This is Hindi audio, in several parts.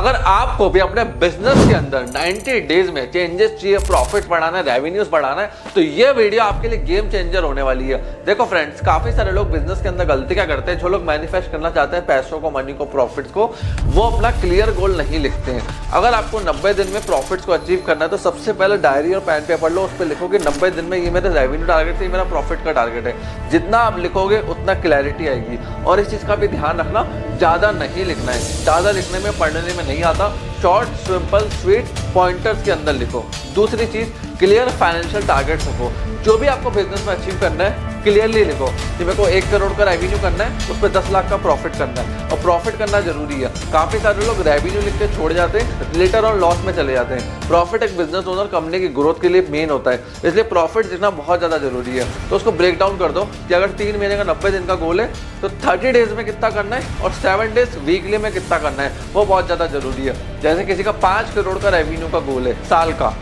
अगर आपको भी अपने बिजनेस के अंदर 90 डेज में चेंजेस चाहिए, प्रॉफिट बढ़ाना है, रेवेन्यूज बढ़ाना है, तो ये वीडियो आपके लिए गेम चेंजर होने वाली है। देखो फ्रेंड्स, काफी सारे लोग बिजनेस के अंदर गलती क्या करते हैं, जो लोग मैनिफेस्ट करना चाहते हैं पैसों को, मनी को, प्रॉफिट्स को, वो अपना क्लियर गोल नहीं लिखते हैं। अगर आपको 90 दिन में प्रॉफिट्स को अचीव करना है तो सबसे पहले डायरी और पेन पेपर लो, उस पर लिखो कि 90 दिन में ये मेरा रेवेन्यू टारगेट है, ये मेरा प्रॉफिट का टारगेट है। जितना आप लिखोगे उतना क्लैरिटी आएगी। और इस चीज़ का भी ध्यान रखना, ज़्यादा नहीं लिखना है, ज़्यादा लिखने में, पढ़ने में नहीं आता। शॉर्ट, सिंपल, स्वीट पॉइंटर्स के अंदर लिखो। दूसरी चीज़, क्लियर फाइनेंशियल टारगेट्स रखो। जो भी आपको बिजनेस में अचीव करना है क्लियरली लिखो कि मेरे को 1 करोड़ का रेवेन्यू करना है, उस पर 10 लाख का प्रॉफिट करना है। और प्रॉफिट करना जरूरी है। काफ़ी सारे लोग रेवेन्यू लिख के छोड़ जाते हैं, लेटर और लॉस में चले जाते हैं। प्रॉफिट एक बिजनेस ओनर, कंपनी की ग्रोथ के लिए मेन होता है, इसलिए प्रॉफिट लिखना बहुत ज़्यादा जरूरी है। तो उसको ब्रेक डाउन कर दो कि अगर 3 महीने का 90 दिन का गोल है तो 30 डेज में कितना करना है और 7 डेज वीकली में कितना करना है, वो बहुत ज़्यादा जरूरी है। जैसे किसी का 5 करोड़ का रेवेन्यू का गोल है साल का,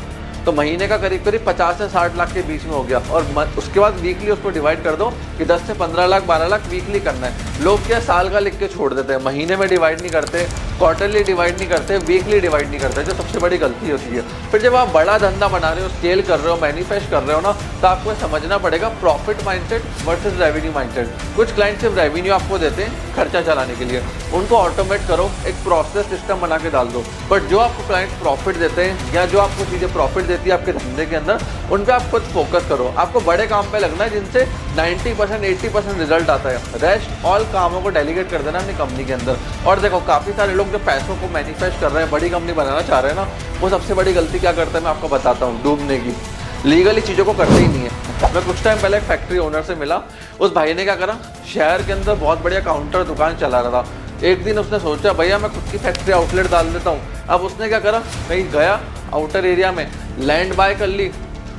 तो महीने का करीब करीब 50 से 60 लाख के बीच में हो गया। और उसके बाद वीकली उसको डिवाइड कर दो कि 10 से 15 लाख, 12 लाख वीकली करना है। लोग क्या साल का लिख के छोड़ देते हैं, महीने में डिवाइड नहीं करते, क्वार्टरली डिवाइड नहीं करते, वीकली डिवाइड नहीं करते, जो सबसे बड़ी गलती होती है। फिर जब आप बड़ा धंधा बना रहे हो, स्केल कर रहे हो, मैनिफेस्ट कर रहे हो ना, तो आपको समझना पड़ेगा profit mindset versus revenue mindset. कुछ क्लाइंट सिर्फ रेवेन्यू आपको देते हैं खर्चा चलाने के लिए, उनको ऑटोमेट करो, एक प्रोसेस सिस्टम बना के डाल दो। बट जो आपको क्लाइंट प्रॉफिट देते हैं या जो आपको चीज़ें प्रॉफिट देती है आपके धंधे के अंदर, उन पर आप खुद फोकस करो। आपको बड़े काम पे लगना है जिनसे 90% 80% रिजल्ट आता है। रेस्ट ऑल कामों को डेलीगेट कर देना अपनी कंपनी के अंदर। और देखो, काफ़ी सारे लोग जो पैसों को मैनिफेस्ट कर रहे हैं, बड़ी कंपनी बनाना चाह रहे हैं ना, वो सबसे बड़ी गलती क्या करता है मैं आपको बताता हूँ, डूबने की। लीगली चीज़ों को करते ही नहीं है। मैं कुछ टाइम पहले एक फैक्ट्री ओनर से मिला। उस भाई ने क्या करा, शहर के अंदर बहुत बढ़िया काउंटर दुकान चला रहा था। एक दिन उसने सोचा भैया मैं खुद की फैक्ट्री आउटलेट डाल देता हूँ। अब उसने क्या करा, कहीं गया आउटर एरिया में, लैंड बाय कर ली,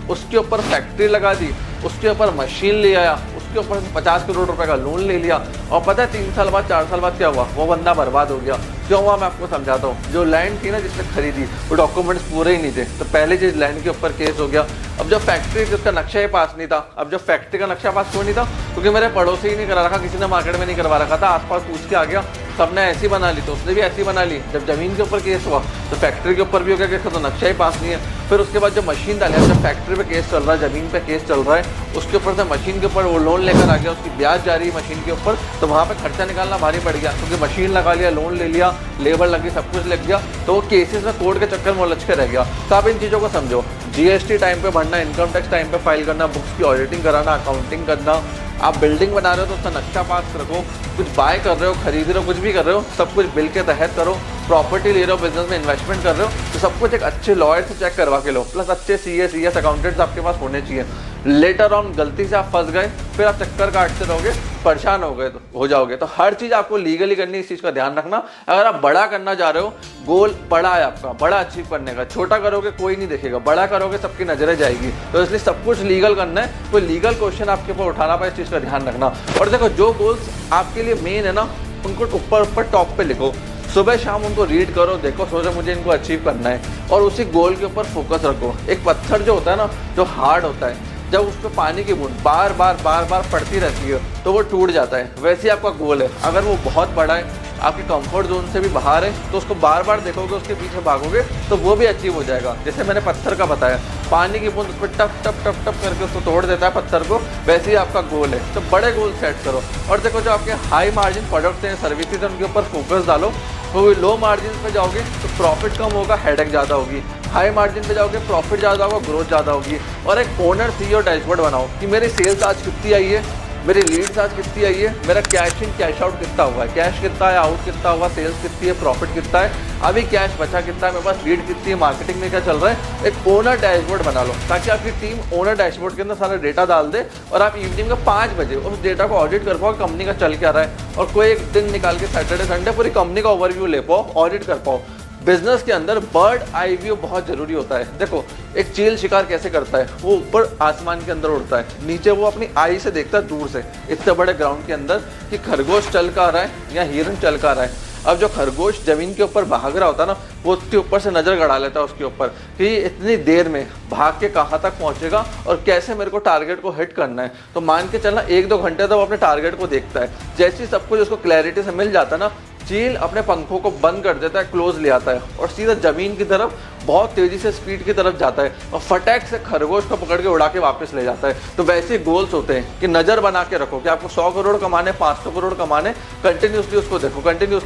उसके ऊपर फैक्ट्री लगा दी, उसके ऊपर मशीन ले आया, उसके ऊपर 50 करोड़ रुपए का लोन ले लिया। और पता है 3 साल बाद, 4 साल बाद क्या हुआ, वो बंदा बर्बाद हो गया। क्यों हुआ मैं आपको समझाता हूँ। जो लैंड थी ना जिसने खरीदी, वो डॉक्यूमेंट्स पूरे ही नहीं थे, तो पहले चीज लैंड के ऊपर केस हो गया। अब जो फैक्ट्री थी उसका नक्शा ही पास नहीं था। अब जो फैक्ट्री का नक्शा पास क्यों नहीं था, क्योंकि मेरे पड़ोसी ही नहीं करा रखा, किसी ने मार्केट में नहीं करवा रखा था, आसपास पूछ के आ गया, सबने ऐसी बना ली तो उसने भी ऐसी बना ली। जब जमीन के ऊपर केस हुआ तो फैक्ट्री के ऊपर भी हो गया केस, तो नक्शा ही पास नहीं है। फिर उसके बाद जो मशीन डाली, जब फैक्ट्री पे केस चल रहा है, जमीन पे केस चल रहा है, उसके ऊपर से मशीन के ऊपर वो लोन लेकर आ गया, उसकी ब्याज जा रही है मशीन के ऊपर, तो वहाँ पे खर्चा निकालना भारी पड़ गया, क्योंकि मशीन लगा लिया, लोन ले लिया, लेबर लगी, सब कुछ लग गया, तो वो केसेस में कोर्ट के चक्कर में उलझ के रह गया। तो आप इन चीज़ों को समझो, जीएसटी टाइम पे भरना, इनकम टैक्स टाइम पे फाइल करना, बुक्स की ऑडिटिंग कराना, अकाउंटिंग करना। आप बिल्डिंग बना रहे हो तो उसका नक्शा पास रखो, कुछ बाय कर रहे हो, खरीद रहे हो, कुछ भी कर रहे हो, सब कुछ बिल के तहत करो। प्रॉपर्टी ले रहे हो, बिजनेस में इन्वेस्टमेंट कर रहे हो, तो सब कुछ एक अच्छे लॉयर से चेक करवा के लो। प्लस अच्छे सीएस अकाउंटेंट्स आपके पास होने चाहिए। लेटर ऑन गलती से आप फंस गए, फिर आप चक्कर काटते रहोगे, परेशान हो गए तो हो जाओगे। तो हर चीज़ आपको लीगली करनी, इस चीज़ का ध्यान रखना। अगर आप बड़ा करना चाह रहे हो, गोल बड़ा है आपका, बड़ा अचीव करने का, छोटा करोगे कोई नहीं देखेगा, बड़ा करोगे सबकी नजरें जाएगी। तो इसलिए सब कुछ लीगल करना है, कोई लीगल क्वेश्चन आपके ऊपर उठाना पाए, इस चीज़ का ध्यान रखना। और देखो, जो गोल्स आपके लिए मेन है ना, उनको ऊपर टॉप पे लिखो, सुबह शाम उनको रीड करो, देखो, सोचो मुझे इनको अचीव करना है, और उसी गोल के ऊपर फोकस रखो। एक पत्थर जो होता है ना, जो हार्ड होता है, जब उस पर पानी की बूंद बार बार पड़ती रहती है तो वो टूट जाता है। वैसे ही आपका गोल है, अगर वो बहुत बड़ा है, आपके कंफर्ट जोन से भी बाहर है, तो उसको बार बार देखोगे, उसके पीछे भागोगे, तो वो भी अचीव हो जाएगा। जैसे मैंने पत्थर का बताया, पानी की बूंद उस पर टप टप टप टप करके उसको तोड़ देता है पत्थर को, वैसे ही आपका गोल है। तो बड़े गोल सेट करो। और देखो, जो आपके हाई मार्जिन प्रोडक्ट्स हैं, सर्विसेज हैं, उनके ऊपर फोकस डालो। तो लो मार्जिन पे जाओगे तो प्रॉफिट कम होगा, हेडेक ज़्यादा होगी। हाई मार्जिन पे जाओगे, प्रॉफिट ज़्यादा होगा, ग्रोथ ज़्यादा होगी। और एक ओनर सीईओ डैशबोर्ड बनाओ कि मेरी सेल्स आज कितनी आई है, मेरी लीड्स आज कितनी आई है, मेरा कैश इन कैश आउट कितना हुआ है, कैश कितना है, आउट कितना हुआ, सेल्स कितनी है, प्रॉफिट कितना है, अभी कैश बचा कितना है, मेरे पास लीड कितनी है, मार्केटिंग में क्या चल रहा है। एक ओनर डैशबोर्ड बना लो, ताकि आपकी टीम ओनर डैशबोर्ड के अंदर सारा डेटा डाल दे और आप इवनिंग में 5 बजे उस डेटा को ऑडिट कर पाओ, कंपनी का चल क्या रहा है। और कोई एक दिन निकाल के सैटरडे संडे पूरी कंपनी का ओवरव्यू ले पाओ, ऑडिट कर पाओ। बिजनेस के अंदर बर्ड आई व्यू बहुत जरूरी होता है। देखो, एक चील शिकार कैसे करता है, वो ऊपर आसमान के अंदर उड़ता है, नीचे वो अपनी आई से देखता है दूर से, इतने बड़े ग्राउंड के अंदर, कि खरगोश चल का रहा है या हिरन चल का रहा है। अब जो खरगोश जमीन के ऊपर भाग रहा होता है ना, वो उसके ऊपर से नजर गड़ा लेता है उसके ऊपर कि इतनी देर में भाग के कहाँ तक पहुंचेगा और कैसे मेरे को टारगेट को हिट करना है। तो मान के चलना 1-2 घंटे तो वो अपने टारगेट को देखता है। जैसे ही सब कुछ उसको क्लैरिटी से मिल जाता है ना, चील अपने पंखों को बंद कर देता है, क्लोज ले आता है और सीधा जमीन की तरफ बहुत तेजी से स्पीड की तरफ जाता है और फटाक से खरगोश को पकड़ के उड़ा के वापस ले जाता है। तो वैसे गोल्स होते हैं कि नजर बना के रखो कि आपको 100 करोड़ कमाने, 500 करोड़ कमाने, कंटिन्यूसली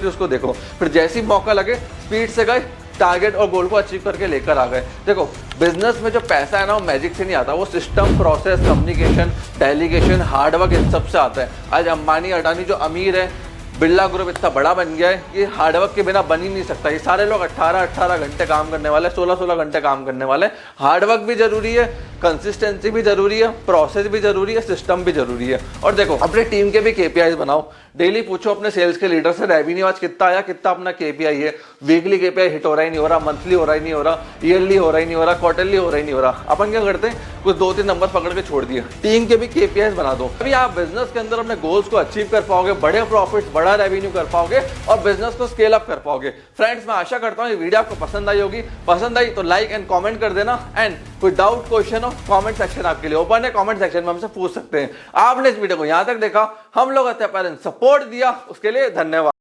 उसको देखो, फिर जैसे ही मौका लगे स्पीड से गए, टारगेट और गोल को अचीव करके लेकर आ गए। देखो बिजनेस में जो पैसा है ना, वो मैजिक से नहीं आता, वो system, process, communication, delegation, hard work, इन सब से आता है। आज अंबानी अडानी जो अमीर है, बिरला ग्रुप इतना बड़ा बन गया है कि हार्डवर्क के बिना बन ही नहीं सकता। ये सारे लोग 18-18 घंटे काम करने वाले, 16-16 घंटे काम करने वाले। हार्डवर्क भी जरूरी है, कंसिस्टेंसी भी जरूरी है, प्रोसेस भी जरूरी है, सिस्टम भी जरूरी है। और देखो अपने टीम के भी केपीआईज बनाओ। डेली पूछो अपने सेल्स के लीडर से रेवेन्यू आज कितना आया, कितना अपना केपीआई है। वीकली केपीआई हिट हो रहा ही नहीं हो रहा, मंथली हो रहा ही नहीं हो रहा, ईयरली हो रहा ही नहीं हो रहा, क्वार्टरली हो रहा ही नहीं हो रहा। अपन क्या करते हैं, कुछ 2-3 नंबर पकड़ के छोड़ दिए। टीम के भी केपीआईज बना दो, अभी आप बिजनेस के अंदर अपने गोल्स को अचीव कर पाओगे, बड़े प्रॉफिट्स, बड़ा रेवेन्यू कर पाओगे और बिजनेस को स्केल अप कर पाओगे। फ्रेंड्स, मैं आशा करता हूँ ये वीडियो आपको पसंद आई होगी। पसंद आई तो लाइक एंड कमेंट कर देना। एंड कोई डाउट, क्वेश्चन हो, कमेंट सेक्शन आपके लिए ओपन है, कमेंट सेक्शन में हमसे पूछ सकते हैं। आपने इस वीडियो को यहाँ तक देखा, हम लोग सपोर्ट दिया, उसके लिए धन्यवाद।